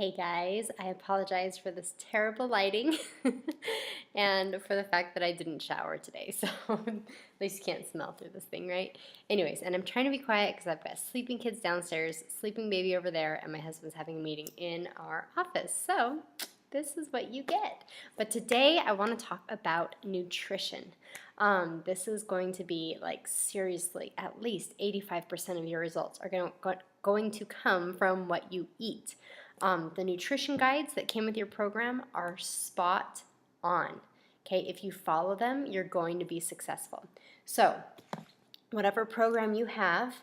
Hey guys, I apologize for this terrible lighting and for the fact that I didn't shower today, so at least you can't smell through this thing, right? Anyways, and I'm trying to be quiet because I've got sleeping kids downstairs, sleeping baby over there, and my husband's having a meeting in our office, so this is what you get. But today I want to talk about nutrition. This is going to be like seriously, at least 85% of your results are going to come from what you eat. The nutrition guides that came with your program are spot on. Okay, if you follow them, you're going to be successful. So, whatever program you have,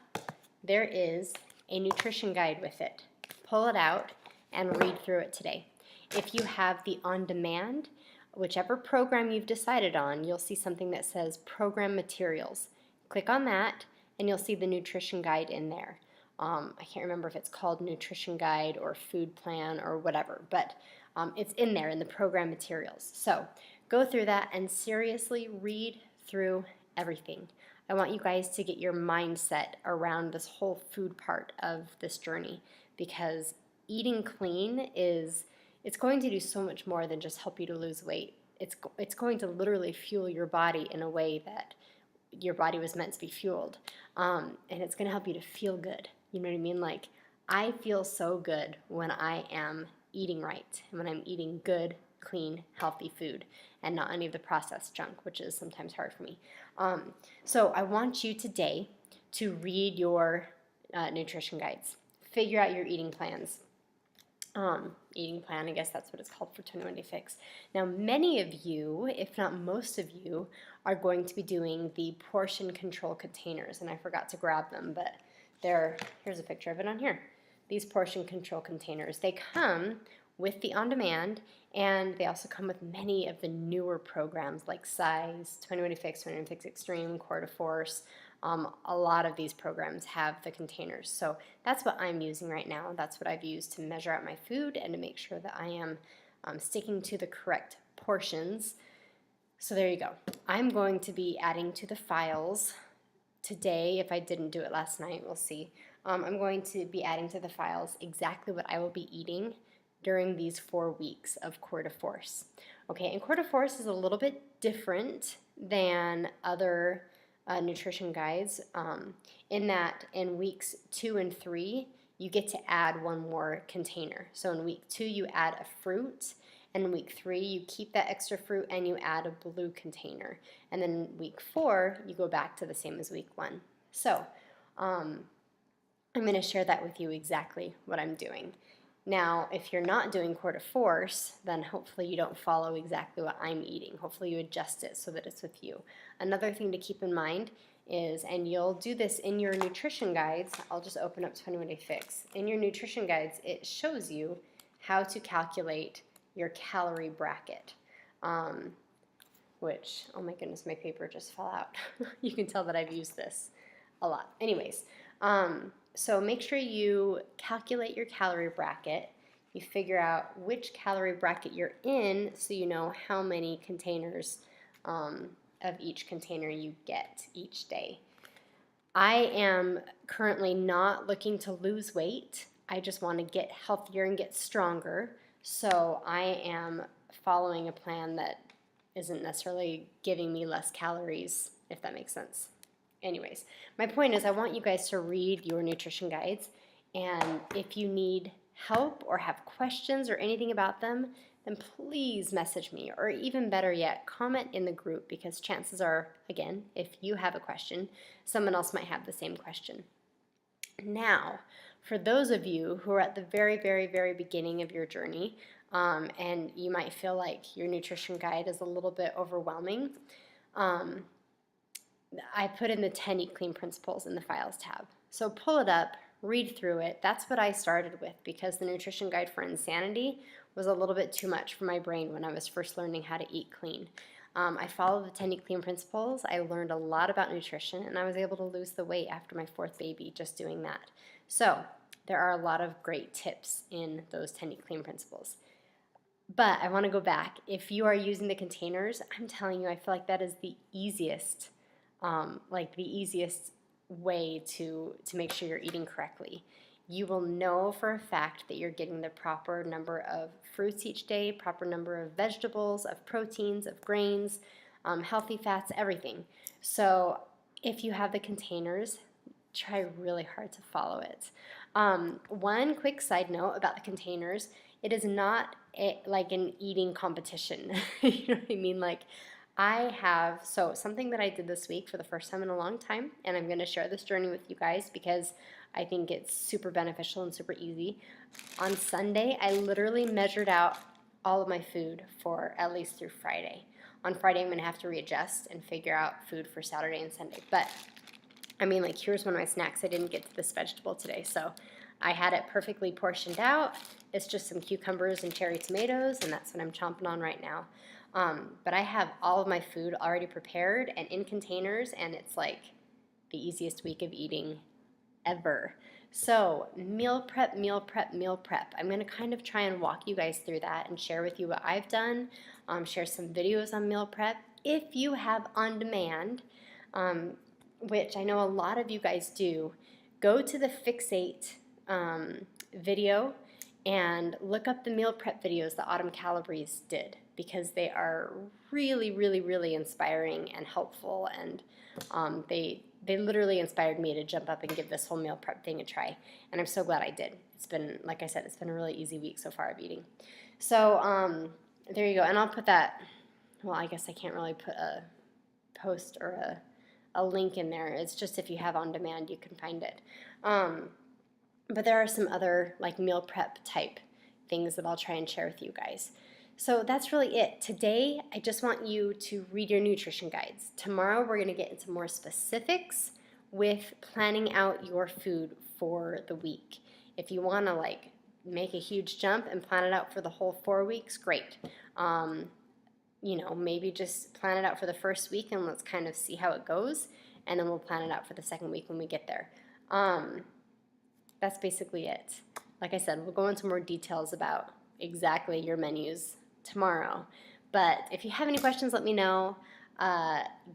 there is a nutrition guide with it. Pull it out and read through it today. If you have the on-demand, whichever program you've decided on, you'll see something that says Program Materials. Click on that and you'll see the nutrition guide in there. I can't remember if it's called Nutrition Guide or Food Plan or whatever, but it's in there in the program materials. So go through that and seriously read through everything. I want you guys to get your mindset around this whole food part of this journey, because eating clean it's going to do so much more than just help you to lose weight. It's going to literally fuel your body in a way that your body was meant to be fueled, and it's going to help you to feel good. You know what I mean? Like, I feel so good when I am eating right, and when I'm eating good, clean, healthy food, and not any of the processed junk, which is sometimes hard for me. So I want you today to read your nutrition guides, figure out your eating plans. Eating plan, I guess that's what it's called for 21 Day Fix. Now, many of you, if not most of you, are going to be doing the portion control containers, and I forgot to grab them, but here's a picture of it on here. These portion control containers, they come with the on-demand, and they also come with many of the newer programs like Size, 21 Day Fix, 21 Day Fix Extreme, Core to Force. A lot of these programs have the containers. So that's what I'm using right now. That's what I've used to measure out my food and to make sure that I am sticking to the correct portions. So there you go. I'm going to be adding to the files today. If I didn't do it last night, we'll see. I'm going to be adding to the files exactly what I will be eating during these 4 weeks of Core to Force. Okay, and Core to Force is a little bit different than other nutrition guides, in that in weeks 2 and 3 you get to add one more container. So in week 2 you add a fruit, and in week 3 you keep that extra fruit and you add a blue container, and then week 4 you go back to the same as week 1. So I'm going to share that with you exactly what I'm doing. Now, if you're not doing Core to Force, then hopefully you don't follow exactly what I'm eating. Hopefully you adjust it so that it's with you. Another thing to keep in mind is, and you'll do this in your nutrition guides, I'll just open up 21 Day Fix. In your nutrition guides, it shows you how to calculate your calorie bracket, which, oh my goodness, my paper just fell out. You can tell that I've used this a lot. Anyways, so make sure you calculate your calorie bracket. You figure out which calorie bracket you're in so you know how many containers of each container you get each day. I am currently not looking to lose weight. I just want to get healthier and get stronger. So I am following a plan that isn't necessarily giving me less calories, if that makes sense. Anyways, my point is I want you guys to read your nutrition guides, and if you need help or have questions or anything about them, then please message me, or even better yet, comment in the group, because chances are, again, if you have a question, someone else might have the same question. Now, for those of you who are at the very, very, very beginning of your journey, and you might feel like your nutrition guide is a little bit overwhelming, I put in the 10 Eat Clean principles in the Files tab. So pull it up, read through it. That's what I started with, because the nutrition guide for insanity was a little bit too much for my brain when I was first learning how to eat clean. I followed the 10 Eat Clean principles. I learned a lot about nutrition, and I was able to lose the weight after my 4th baby just doing that. So there are a lot of great tips in those 10 Eat Clean principles. But I want to go back. If you are using the containers, I'm telling you, I feel like that is the easiest way to make sure you're eating correctly. you will know for a fact that you're getting the proper number of fruits each day, proper number of vegetables, of proteins, of grains, healthy fats, everything. So if you have the containers, try really hard to follow it. One quick side note about the containers, it is not like an eating competition. You know what I mean? Like so something that I did this week for the first time in a long time, and I'm going to share this journey with you guys because I think it's super beneficial and super easy. On Sunday, I literally measured out all of my food for at least through Friday. On Friday, I'm going to have to readjust and figure out food for Saturday and Sunday. But I mean, like, here's one of my snacks. I didn't get to this vegetable today, so I had it perfectly portioned out. It's just some cucumbers and cherry tomatoes, and that's what I'm chomping on right now. But I have all of my food already prepared and in containers, and it's like the easiest week of eating ever. So meal prep, meal prep, meal prep. I'm going to kind of try and walk you guys through that and share with you what I've done, share some videos on meal prep. If you have on demand, which I know a lot of you guys do, go to the Fixate video and look up the meal prep videos that Autumn Calabrese did, because they are really, really, really inspiring and helpful, and they literally inspired me to jump up and give this whole meal prep thing a try, and I'm so glad I did. It's been, like I said, it's been a really easy week so far of eating. So there you go, and I'll put that, well, I guess I can't really put a post or a link in there. It's just if you have on demand, you can find it. But there are some other like meal prep type things that I'll try and share with you guys. So that's really it. Today, I just want you to read your nutrition guides. Tomorrow, we're going to get into more specifics with planning out your food for the week. If you want to like make a huge jump and plan it out for the whole 4 weeks, great. You know, maybe just plan it out for the first week and let's kind of see how it goes, and then we'll plan it out for the second week when we get there. That's basically it. Like I said, we'll go into more details about exactly your menus tomorrow. But if you have any questions, let me know.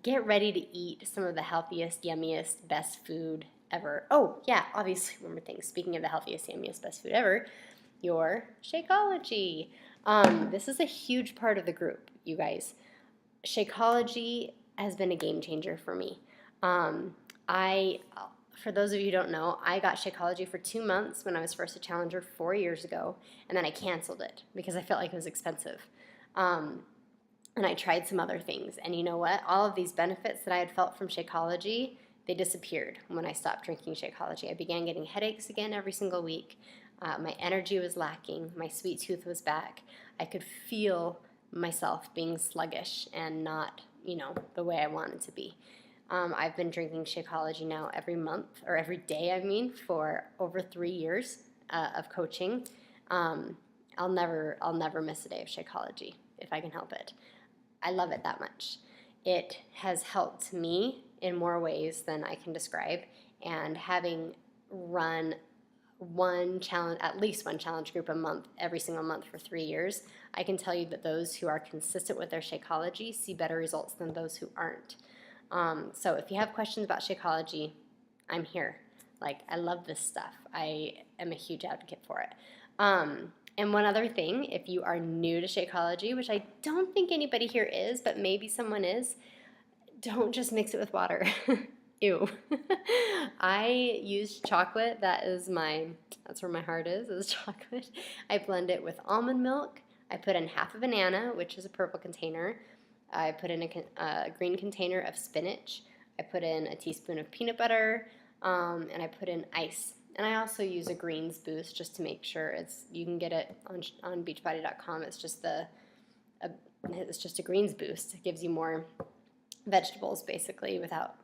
Get ready to eat some of the healthiest, yummiest, best food ever. Oh, yeah, obviously, one more thing. Speaking of the healthiest, yummiest, best food ever, your Shakeology. This is a huge part of the group, you guys. Shakeology has been a game changer for me. For those of you who don't know, I got Shakeology for 2 months when I was first a challenger 4 years ago, and then I canceled it because I felt like it was expensive. And I tried some other things, and you know what? All of these benefits that I had felt from Shakeology, they disappeared when I stopped drinking Shakeology. I began getting headaches again every single week. My energy was lacking. My sweet tooth was back. I could feel myself being sluggish and not, you know, the way I wanted to be. I've been drinking Shakeology now every month, or every day, I mean, for over 3 years of coaching. I'll never miss a day of Shakeology if I can help it. I love it that much. It has helped me in more ways than I can describe, and having run at least one challenge group a month, every single month for 3 years, I can tell you that those who are consistent with their Shakeology see better results than those who aren't. So if you have questions about Shakeology, I'm here. Like, I love this stuff. I am a huge advocate for it. And one other thing, if you are new to Shakeology, which I don't think anybody here is, but maybe someone is, don't just mix it with water. Ew. I use chocolate. That's where my heart is chocolate. I blend it with almond milk. I put in half a banana, which is a purple container. I put in a green container of spinach. I put in a teaspoon of peanut butter, and I put in ice. And I also use a greens boost just to make sure you can get it on Beachbody.com. It's just a greens boost. It gives you more vegetables basically without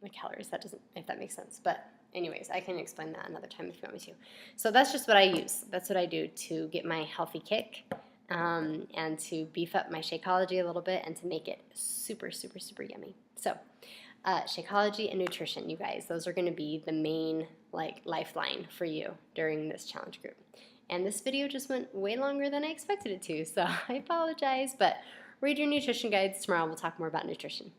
the calories. If that makes sense. But anyways, I can explain that another time if you want me to. So that's just what I use. That's what I do to get my healthy kick, and to beef up my Shakeology a little bit and to make it super, super, super yummy. So Shakeology and nutrition, you guys, those are going to be the main lifeline for you during this challenge group. And this video just went way longer than I expected it to, so I apologize, but read your nutrition guides tomorrow. We'll talk more about nutrition.